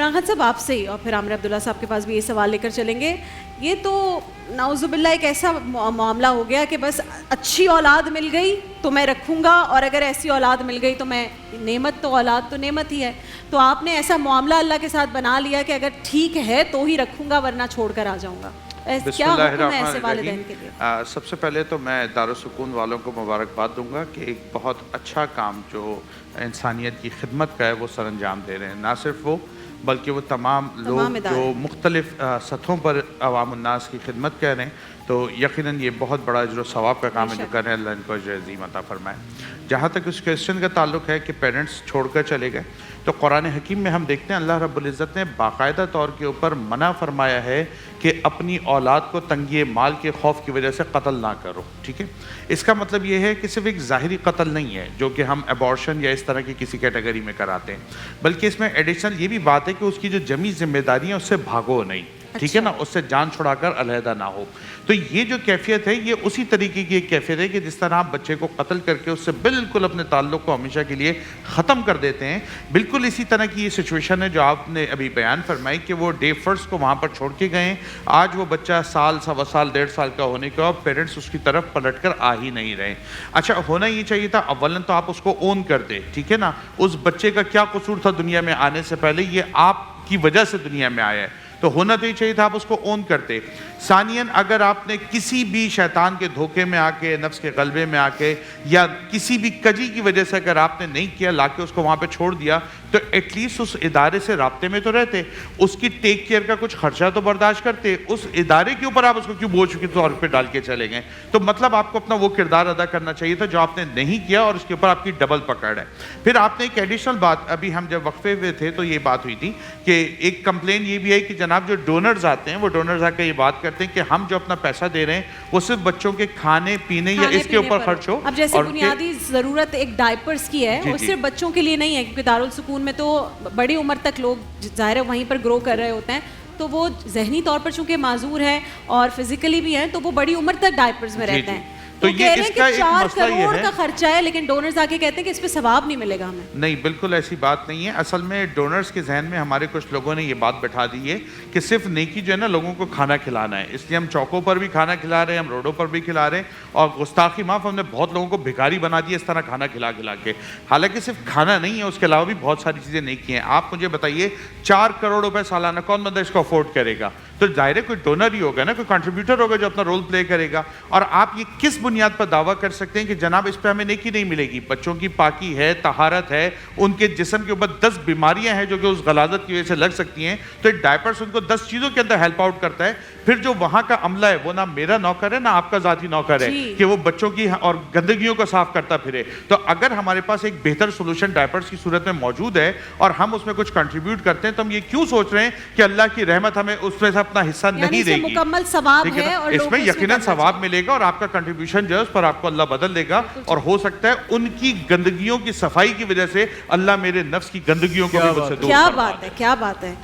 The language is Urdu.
عمران خان صاحب آپ سے ہی اور پھر عامر عبداللہ صاحب کے پاس بھی یہ سوال لے کر چلیں گے. یہ تو نعوذ باللہ ایک ایسا معاملہ ہو گیا کہ بس اچھی اولاد مل گئی تو میں رکھوں گا, اور اگر ایسی اولاد مل گئی تو میں, نعمت تو اولاد تو نعمت ہی ہے, تو آپ نے ایسا معاملہ اللہ کے ساتھ بنا لیا کہ اگر ٹھیک ہے تو ہی رکھوں گا ورنہ چھوڑ کر آ جاؤں گا. بسم اللہ الرحمن الرحیم. سب سے پہلے تو میں دارالسکون والوں کو مبارکباد دوں گا کہ ایک بہت اچھا کام جو انسانیت کی خدمت کا ہے وہ سر انجام دے رہے ہیں. نہ صرف وہ بلکہ وہ تمام لوگ جو مختلف سطحوں پر عوام الناس کی خدمت کر رہے ہیں, تو یقیناً یہ بہت بڑا اجر و ثواب کا کام ہے جو کر رہے ہیں. اللہ ان کو اجر عظیم عطا فرمائے. جہاں تک اس کویسچن کا تعلق ہے کہ پیرنٹس چھوڑ کر چلے گئے, تو قرآن حکیم میں ہم دیکھتے ہیں اللہ رب العزت نے باقاعدہ طور کے اوپر منع فرمایا ہے کہ اپنی اولاد کو تنگی مال کے خوف کی وجہ سے قتل نہ کرو. ٹھیک ہے, اس کا مطلب یہ ہے کہ صرف ایک ظاہری قتل نہیں ہے جو کہ ہم ابارشن یا اس طرح کی کسی کیٹیگری میں کراتے ہیں, بلکہ اس میں ایڈیشنل یہ بھی بات ہے کہ اس کی جو جمی ذمہ داریاں اس سے بھاگو نہیں. ٹھیک ہے نا, اس سے جان چھڑا کر علیحدہ نہ ہو. تو یہ جو کیفیت ہے یہ اسی طریقے کی ایک کیفیت ہے کہ جس طرح آپ بچے کو قتل کر کے اس سے بالکل اپنے تعلق کو ہمیشہ کے لیے ختم کر دیتے ہیں, بالکل اسی طرح کی یہ سچویشن ہے جو آپ نے ابھی بیان فرمائی کہ وہ ڈے فرسٹ کو وہاں پر چھوڑ کے گئے ہیں. آج وہ بچہ سال, سوا سال, 1.5 سال کا ہونے کے بعد پیرنٹس اس کی طرف پلٹ کر آ ہی نہیں رہے. اچھا, ہونا یہ چاہیے تھا اولاً تو آپ اس کو اون کر دیں. ٹھیک ہے نا, اس بچے کا کیا قصور تھا دنیا میں آنے سے پہلے, یہ آپ کی وجہ سے دنیا میں آیا ہے, تو ہونا تو یہ چاہیے تھا آپ اس کو اون کرتے. ثانیاً اگر آپ نے کسی بھی شیطان کے دھوکے میں آ کے, نفس کے غلبے میں آ کے, یا کسی بھی کجی کی وجہ سے اگر آپ نے نہیں کیا, لا کے اس کو وہاں پہ چھوڑ دیا, تو ایٹ لیسٹ اس ادارے سے رابطے میں تو رہتے, اس کی ٹیک کیئر کا کچھ خرچہ تو برداشت کرتے. اس ادارے کے اوپر آپ اس کو کیوں بوجھ کے طور پہ ڈال کے چلے گئے؟ تو مطلب آپ کو اپنا وہ کردار ادا کرنا چاہیے تھا جو آپ نے نہیں کیا, اور اس کے اوپر آپ کی ڈبل پکڑ ہے. پھر آپ نے ایک ایڈیشنل بات, ابھی ہم جب وقفے ہوئے تھے تو یہ بات ہوئی تھی کہ ایک کمپلین یہ بھی ہے کہ جناب جو ڈونرز آتے ہیں وہ ڈونرز آ کے یہ بات کرتے ہیں کہ ہم جو اپنا پیسہ دے رہے ہیں وہ صرف بچوں کے کھانے پینے یا اس کے اوپر خرچ ہو. اب جیسے بنیادی ضرورت ایک ڈائپرز کی ہے, وہ صرف بچوں کے لیے نہیں ہے, کیونکہ دارالسکون میں تو بڑی عمر تک لوگ ظاہر ہے وہیں پر گرو کر رہے ہوتے ہیں, تو وہ ذہنی طور پر چونکہ معذور ہے اور فزیکلی بھی ہیں, تو وہ بڑی عمر تک ڈائپرز میں رہتے ہیں. تو یہ اس کا ایک مسئلہ یہ ہے 4 کروڑ کا خرچہ ہے, لیکن ڈونرز آ کے کہتے ہیں کہ اس پہ ثواب نہیں ملے گا ہمیں. نہیں, بالکل ایسی بات نہیں ہے. اصل میں ڈونرز کے ذہن میں ہمارے کچھ لوگوں نے یہ بات بٹھا دی ہے کہ صرف نیکی جو ہے نا لوگوں کو کھانا کھلانا ہے, اس لیے ہم چوکوں پر بھی کھانا کھلا رہے ہیں, ہم روڈوں پر بھی کھلا رہے ہیں, اور گستاخی معاف, ہم نے بہت لوگوں کو بھکاری بنا دیا اس طرح کھانا کھلا کھلا کے. حالانکہ صرف کھانا نہیں ہے, اس کے علاوہ بھی بہت ساری چیزیں نیکی ہیں. آپ مجھے بتائیے 4 کروڑ روپے سالانہ کون بندہ اس کو افورڈ کرے گا؟ تو ظاہر ہے کوئی ڈونر ہی ہوگا نا, کوئی کنٹریبیوٹر ہوگا جو اپنا رول پلے کرے گا. اور آپ یہ کس بنیاد پر دعویٰ کر سکتے ہیں کہ جناب اس پہ ہمیں نیکی نہیں ملے گی؟ بچوں کی پاکی ہے, طہارت ہے, ان کے جسم کے اوپر 10 بیماریاں ہیں جو کہ اس غلاظت کی وجہ سے لگ سکتی ہیں, تو ایک ڈائپرس ان کو 10 چیزوں کے اندر ہیلپ آؤٹ کرتا ہے. پھر جو وہاں کا عملہ ہے وہ نہ میرا نوکر ہے نہ آپ کا ذاتی نوکر ہے کہ وہ بچوں کی اور گندگیوں کو صاف کرتا پھرے. تو اگر ہمارے پاس ایک بہتر سولوشن ڈائپرس کی صورت میں موجود ہے اور ہم اس میں کچھ کنٹریبیوٹ کرتے ہیں, تو ہم یہ کیوں سوچ رہے ہیں کہ اللہ کی رحمت ہمیں اس میں سے اپنا حصہ نہیں دے گی؟ مکمل ثواب ہے, اور اس میں یقیناً ثواب ملے گا, اور آپ کا کنٹریبیوشن جو ہے اس پر آپ کو اللہ بدل دے گا, اور ہو سکتا ہے ان کی گندگیوں کی صفائی کی وجہ سے اللہ میرے نفس کی گندگیوں کو بھی مجھ سے دور. کیا بات ہے, کیا بات ہے.